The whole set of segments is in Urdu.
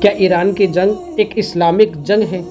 کیا ایران کی جنگ ایک اسلامک جنگ ہے؟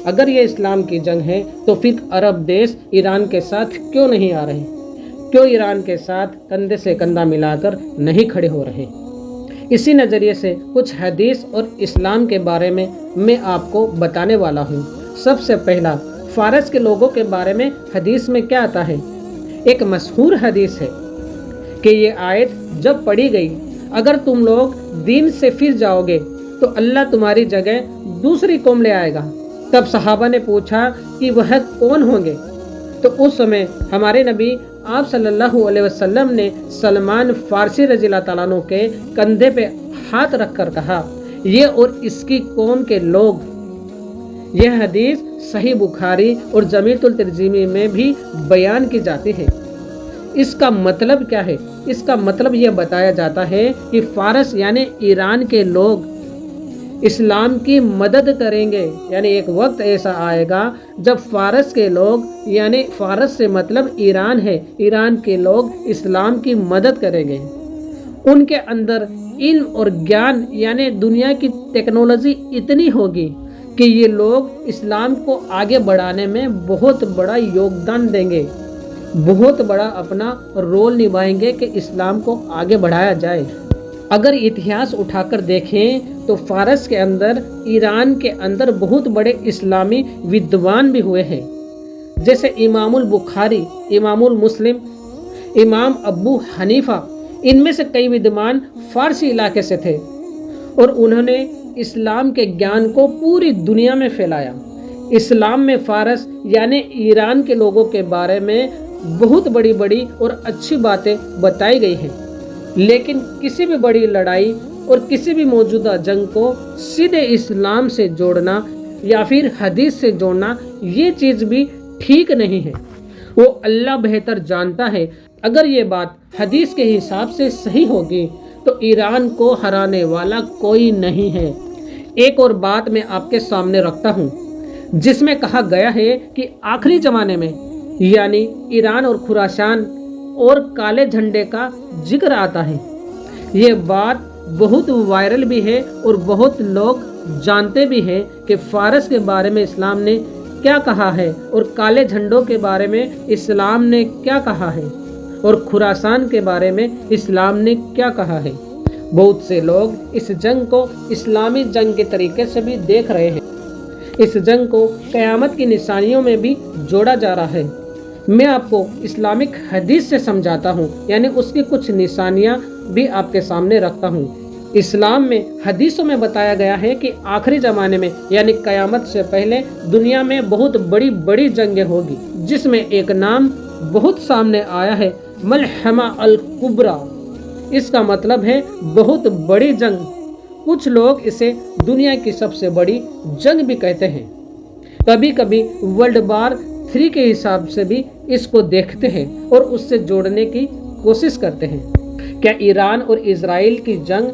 اگر یہ اسلام کی جنگ ہے تو پھر عرب دیش ایران کے ساتھ کیوں نہیں آ رہے؟ کیوں ایران کے ساتھ کندھے سے کندھا ملا کر نہیں کھڑے ہو رہے؟ اسی نظریے سے کچھ حدیث اور اسلام کے بارے میں آپ کو بتانے والا ہوں۔ سب سے پہلا، فارس کے لوگوں کے بارے میں حدیث میں کیا آتا ہے؟ ایک مشہور حدیث ہے کہ یہ آیت جب پڑھی گئی، اگر تم لوگ دین سے پھر جاؤ گے تو اللہ تمہاری جگہ دوسری قوم لے آئے گا۔ تب صحابہ نے پوچھا کہ وہ کون ہوں گے؟ تو اس سمے ہمارے نبی آپ صلی اللہ علیہ وسلم نے سلمان فارسی رضی اللہ تعالیٰ عنہ کے کندھے پہ ہاتھ رکھ کر کہا، یہ اور اس کی قوم کے لوگ۔ یہ حدیث صحیح بخاری اور جامع الترجمہ میں بھی بیان کی جاتی ہے۔ اس کا مطلب کیا ہے؟ اس کا مطلب یہ بتایا جاتا ہے کہ فارس یعنی ایران کے لوگ اسلام کی مدد کریں گے، یعنی ایک وقت ایسا آئے گا جب فارس کے لوگ، یعنی فارس سے مطلب ایران ہے، ایران کے لوگ اسلام کی مدد کریں گے۔ ان کے اندر علم اور گیان یعنی دنیا کی ٹیکنالوجی اتنی ہوگی کہ یہ لوگ اسلام کو آگے بڑھانے میں بہت بڑا یوگدان دیں گے، بہت بڑا اپنا رول نبھائیں گے کہ اسلام کو آگے بڑھایا جائے۔ اگر اتہاس اٹھا کر دیکھیں تو فارس کے اندر، ایران کے اندر بہت بڑے اسلامی ودوان بھی ہوئے ہیں، جیسے امام البخاری، امام المسلم، امام ابو حنیفہ۔ ان میں سے کئی ودوان فارسی علاقے سے تھے اور انہوں نے اسلام کے گیان کو پوری دنیا میں پھیلایا۔ اسلام میں فارس یعنی ایران کے لوگوں کے بارے میں بہت بڑی بڑی اور اچھی باتیں بتائی گئی ہیں، لیکن کسی بھی بڑی لڑائی اور کسی بھی موجودہ جنگ کو سیدھے اسلام سے جوڑنا یا پھر حدیث سے جوڑنا، یہ چیز بھی ٹھیک نہیں ہے۔ وہ اللہ بہتر جانتا ہے۔ اگر یہ بات حدیث کے حساب سے صحیح ہوگی تو ایران کو ہرانے والا کوئی نہیں ہے۔ ایک اور بات میں آپ کے سامنے رکھتا ہوں، جس میں کہا گیا ہے کہ آخری زمانے میں، یعنی ایران اور خراسان اور کالے جھنڈے کا ذکر آتا ہے۔ یہ بات بہت وائرل بھی ہے اور بہت لوگ جانتے بھی ہیں کہ فارس کے بارے میں اسلام نے کیا کہا ہے اور کالے جھنڈوں کے بارے میں اسلام نے کیا کہا ہے اور خراسان کے بارے میں اسلام نے کیا کہا ہے۔ بہت سے لوگ اس جنگ کو اسلامی جنگ کے طریقے سے بھی دیکھ رہے ہیں۔ اس جنگ کو قیامت کی نشانیوں میں بھی جوڑا جا رہا ہے۔ میں آپ کو اسلامک حدیث سے سمجھاتا ہوں، یعنی اس کی کچھ نشانیاں بھی آپ کے سامنے رکھتا ہوں۔ اسلام میں حدیثوں میں بتایا گیا ہے کہ آخری زمانے میں یعنی قیامت سے پہلے دنیا میں بہت بڑی بڑی جنگیں ہوگی، جس میں ایک نام بہت سامنے آیا ہے، ملحمہ الکبریٰ۔ اس کا مطلب ہے بہت بڑی جنگ۔ کچھ لوگ اسے دنیا کی سب سے بڑی جنگ بھی کہتے ہیں۔ کبھی کبھی ورلڈ وار 3 کے حساب سے بھی اس کو دیکھتے ہیں اور اس سے جوڑنے کی کوشش کرتے ہیں۔ کیا ایران اور اسرائیل کی جنگ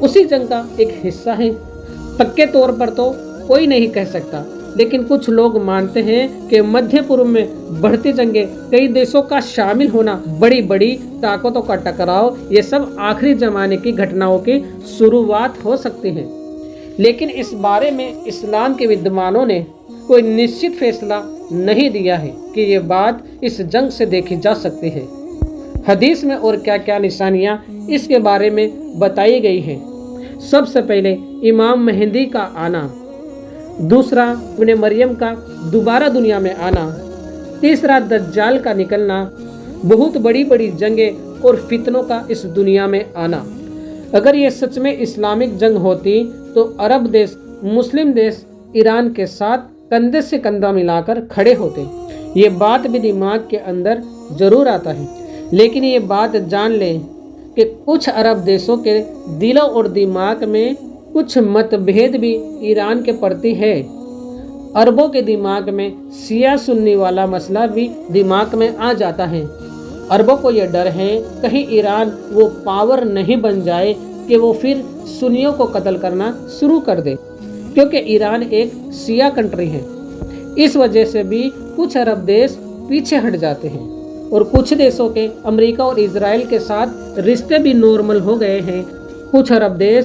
اسی جنگ کا ایک حصہ ہے؟ پکے طور پر تو کوئی نہیں کہہ سکتا، لیکن کچھ لوگ مانتے ہیں کہ مدھیہ پورب میں بڑھتی جنگیں، کئی دیشوں کا شامل ہونا، بڑی بڑی طاقتوں کا ٹکراؤ، یہ سب آخری زمانے کی گھٹناؤں کی شروعات ہو سکتی ہیں۔ لیکن اس بارے میں اسلام کے ودوانوں نے کوئی نشچت فیصلہ نہیں دیا ہے کہ یہ بات اس جنگ سے دیکھی جا سکتی ہے۔ حدیث میں اور کیا کیا نشانیاں اس کے بارے میں بتائی گئی ہیں؟ سب سے پہلے امام مہدی کا آنا، دوسرا ابن مریم کا دوبارہ دنیا میں آنا، تیسرا دجال کا نکلنا، بہت بڑی بڑی جنگیں اور فتنوں کا اس دنیا میں آنا۔ اگر یہ سچ میں اسلامک جنگ ہوتی تو عرب دیش، مسلم دیش ایران کے ساتھ کندھے سے کندھا ملا کر کھڑے ہوتے۔ یہ بات بھی دماغ کے اندر ضرور آتا ہے، لیکن یہ بات جان لیں کہ کچھ عرب دیشوں کے دلوں اور دماغ میں کچھ متبھید بھی ایران کے پرتی ہے۔ عربوں کے دماغ میں شیعہ سنی والا مسئلہ بھی دماغ میں آ جاتا ہے۔ عربوں کو یہ ڈر ہے کہیں ایران وہ پاور نہیں بن جائے کہ وہ پھر سنیوں کو قتل کرنا شروع کر دے، کیونکہ ایران ایک شیعہ کنٹری ہے۔ اس وجہ سے بھی کچھ عرب دیش پیچھے ہٹ جاتے ہیں اور کچھ دیشوں کے امریکہ اور اسرائیل کے ساتھ رشتے بھی نارمل ہو گئے ہیں۔ کچھ عرب دیش